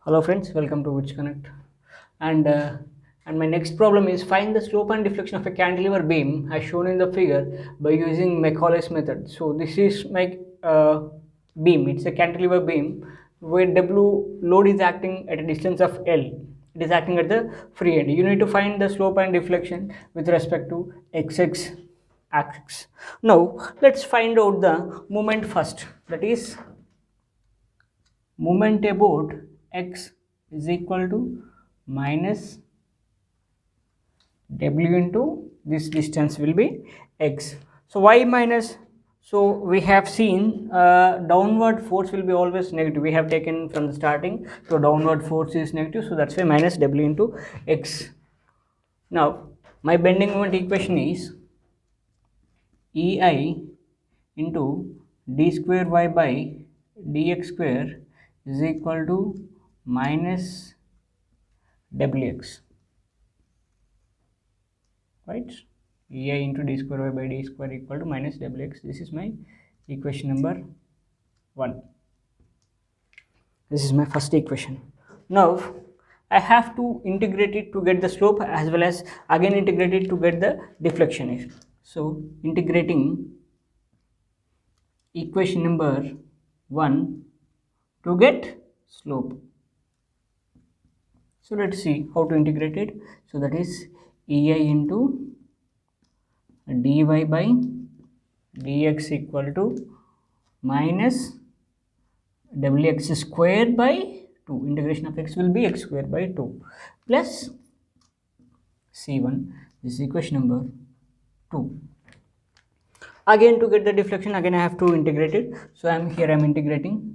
Hello friends, welcome to Witch Connect. And uh, and my next problem is find the slope and deflection of a cantilever beam as shown in the figure by using Macaulay's method. So this is my beam. It's a cantilever beam where W load is acting at a distance of L. It is acting at the free end. You need to find the slope and deflection with respect to x axis. Now let's find out the moment first. That is moment about x is equal to minus w into this distance will be x. So y minus, so we have seen downward force will be always negative. We have taken from the starting, so downward force is negative, so that's why minus w into x. Now my bending moment equation is ei into d square y by dx square is equal to minus wx, right? Ei into d square y by d square equal to minus wx. This is my equation number 1. This is my first equation. Now I have to integrate it to get the slope as well as again integrate it to get the deflection. So integrating equation number 1 to get slope. So let's see how to integrate it. So that is ei into dy by dx equal to minus wx square by 2. Integration of x will be x square by 2 plus c1. This is equation number 2. Again to get the deflection, again I have to integrate it. So I'm integrating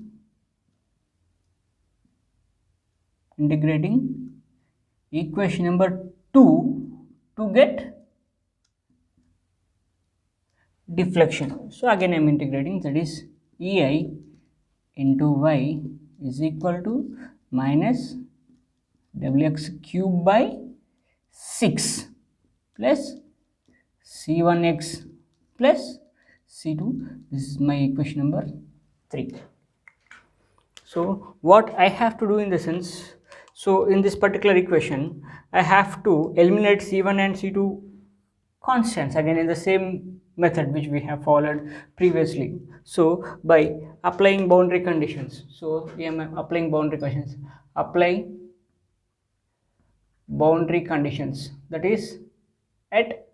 equation number 2 to get deflection. So again I am integrating, that is ei into y is equal to minus wx cube by 6 plus c1x plus c2. This is my equation number 3. So what I have to do in the sense, so in this particular equation I have to eliminate c1 and c2 constants again in the same method which we have followed previously. So by applying boundary conditions, so I am applying boundary conditions, apply boundary conditions, that is at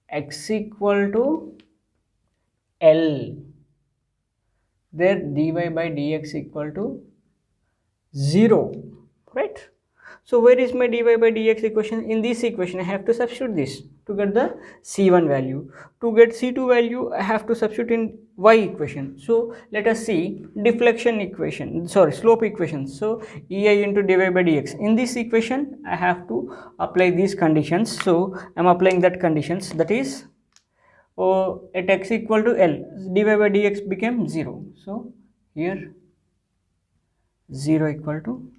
x equal to L, there dy by dx equal to 0, right? So where is my dy by dx equation? In this equation I have to substitute this to get the c1 value. To get c2 value I have to substitute in y equation. So let us see deflection equation, slope equation. So ei into dy by dx. In this equation I have to apply these conditions. So I am applying that conditions, that is at x equal to L, dy by dx became 0. So here 0 equal to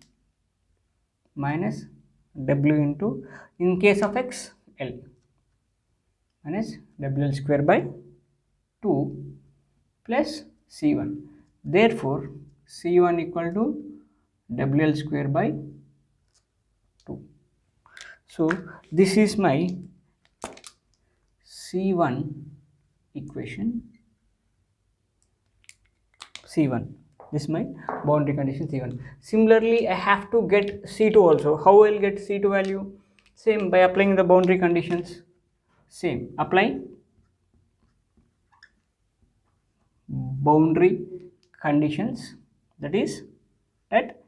minus w into, in case of x, L, minus wl square by 2 plus c1. Therefore c1 equal to wl square by 2. So this is my c1 equation, c1. This is my boundary condition c1. Similarly I have to get c2 also. How I will get c2 value? Same, by applying the boundary conditions. Same, apply boundary conditions, that is at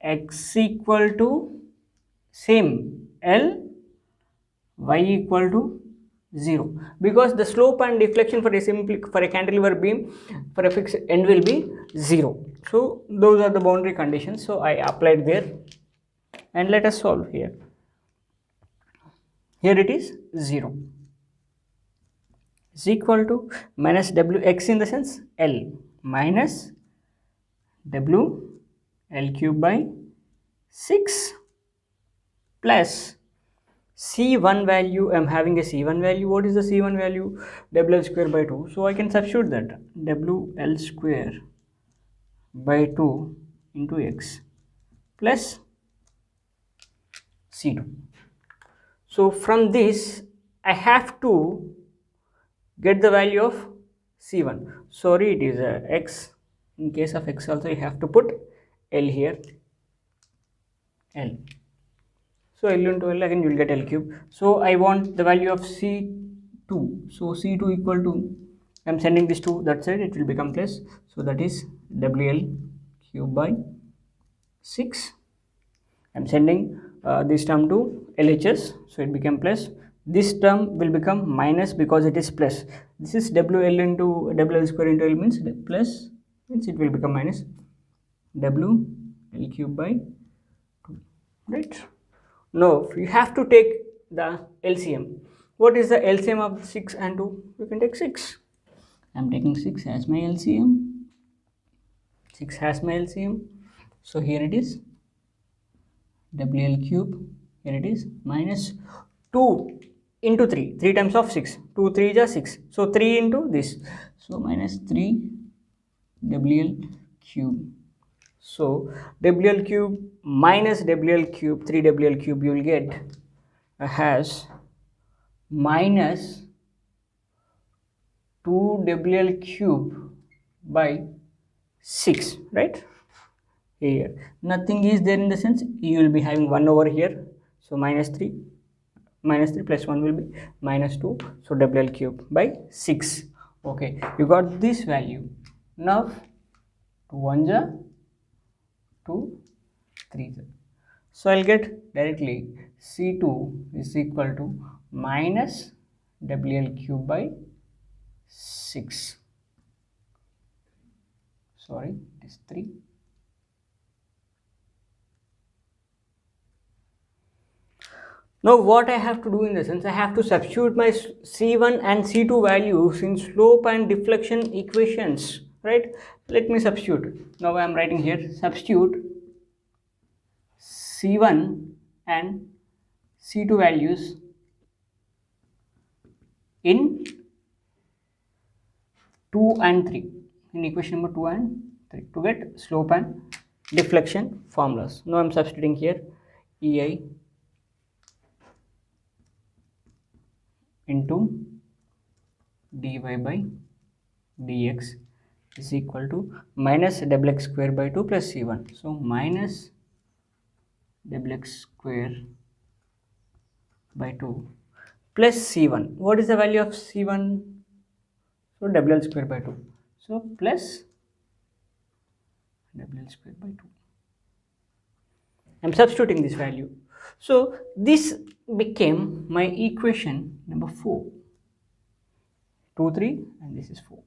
x equal to same L, y equal to 0, because the slope and deflection for a cantilever beam for a fixed end will be 0. So those are the boundary conditions. So I applied there, and let us solve here. Here it is 0 is equal to minus wx in the sense L minus w L cube by 6 plus c1 value. I am having a c1 value. What is the c1 value? wl square by 2. So I can substitute that wl square by 2 into x. plus C2. So from this I have to get the value of C1. Sorry, it is X. In case of X also you have to put L here, L. So L into L, again you will get L cube. So I want the value of C2. So C2 equal to, I am sending this to that side, it will become plus. So that is WL cube by 6. I am sending this term to LHS, so it became plus. This term will become minus because it is plus. This is WL into WL square into L means plus, means it will become minus WL cube by 2, right? Now you have to take the LCM. What is the LCM of 6 and 2? You can take 6. I am taking 6 as my LCM. 6 has my LCM. So here it is WL cube. Here it is minus 2 into 3. 3 times of 6. 2 3 is 6. So 3 into this. So minus 3 WL cube. So WL cube minus WL cube, 3 WL cube, you will get has minus 2 WL cube by 6, right? Here nothing is there, in the sense you will be having 1 over here. So minus 3 plus 1 will be minus 2. So WL cube by 6. Okay, you got this value. Now 2 1s are 2 3s. So I'll get directly C2 is equal to minus WL cube by 6. Sorry, it is 3. Now what I have to do, in the sense I have to substitute my C1 and C2 values in slope and deflection equations, right? Let me substitute. Now I am writing here, substitute C1 and C2 values in 2 and 3, in equation number 2 and 3, to get slope and deflection formulas. Now I am substituting here EI into dy by dx is equal to minus WX square by 2 plus C1. So minus WX square by 2 plus C1. What is the value of C1? So WL square by 2. So plus WL square by 2. I am substituting this value. So this became my equation number 4. 2 3 and this is 4,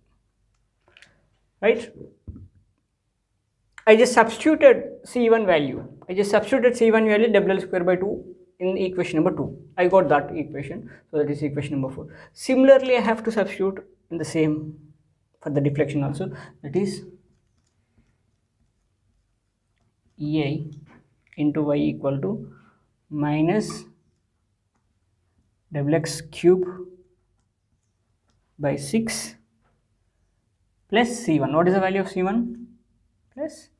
right? I just substituted C1 value. WL square by 2 in equation number 2. I got that equation. So that is equation number 4. Similarly, I have to substitute in the same for the deflection also. That is EI into y equal to minus WX cube by 6 plus C1. What is the value of C1? Plus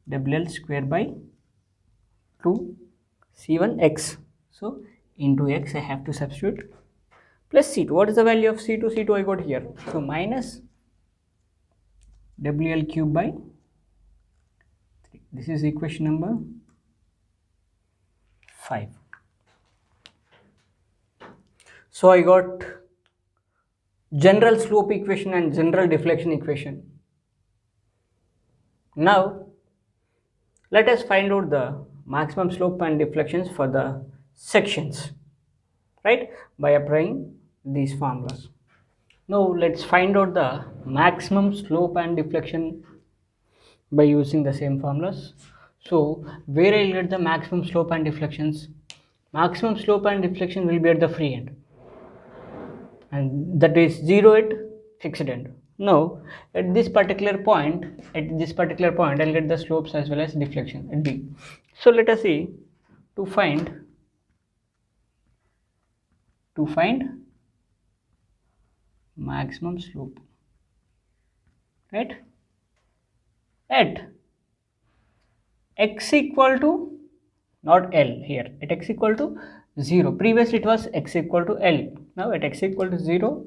WL square by 2 C1 x. So into x I have to substitute plus C2. What is the value of C2? C2 I got here. So minus WL cube by 3. This is equation number 5. So I got general slope equation and general deflection equation. Now let us find out the maximum slope and deflections for the sections, right, by applying these formulas. Now let's find out the maximum slope and deflection by using the same formulas. So where I will get the maximum slope and deflections? Maximum slope and deflection will be at the free end, and that is 0 at fixed end. Now at this particular point, I'll get the slopes as well as deflection at B. So let us see, to find maximum slope, right, at x equal to, not L here, at x equal to 0. Previously it was x equal to L. Now at x equal to 0,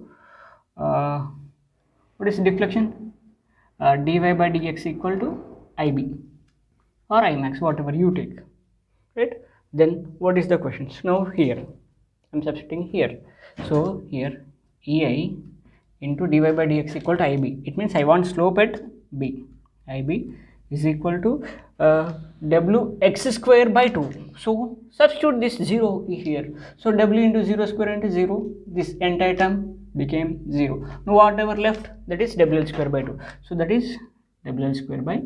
what is deflection? Dy by dx equal to IB or Imax, whatever you take, right? Then what is the question? So now here I'm substituting here. So here EI into dy by dx equal to IB. It means I want slope at B. IB is equal to W x square by 2. So substitute this 0 here. So W into 0 square into 0. This entire term became 0. Now whatever left, that is WL square by 2. So that is WL square by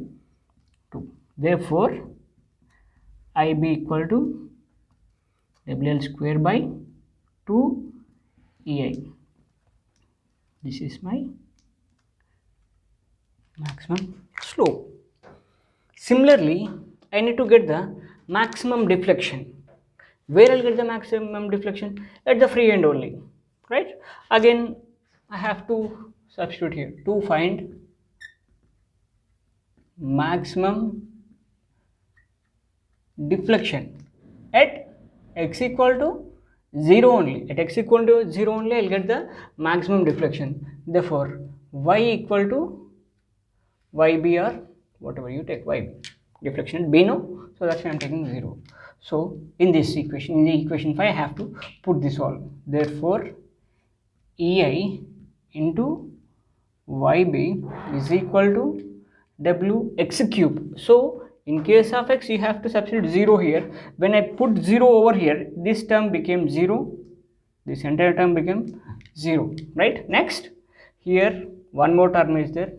2. Therefore IB equal to WL square by 2 EI. This is my maximum slope. Similarly, I need to get the maximum deflection. Where I'll get the maximum deflection? At the free end only, right? Again, I have to substitute here to find maximum deflection at x equal to 0 only. At x equal to 0 only, I'll get the maximum deflection. Therefore, y equal to YB or whatever you take, YB. Deflection at B, no? So that's why I'm taking 0. So in this equation, in the equation 5, I have to put this all. Therefore, EI into YB is equal to WX cube. So in case of x, you have to substitute 0 here. When I put 0 over here, this term became 0. This entire term became 0, right? Next, here one more term is there.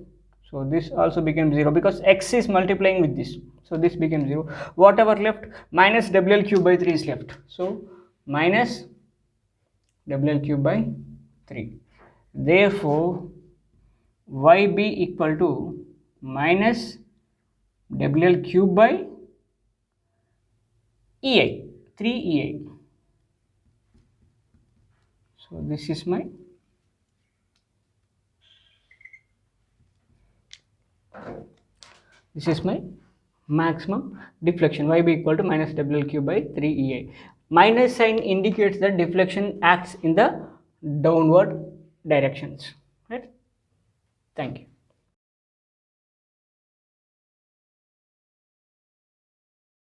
So this also became 0 because x is multiplying with this. So this became 0. Whatever left, minus WL cube by 3 is left. So minus WL cube by 3. Therefore, YB equal to minus WL cube by EI, 3 EI. So this is my maximum deflection. YB equal to minus WL cube by 3 EI. Minus sign indicates that deflection acts in the downward directions, right? Thank you.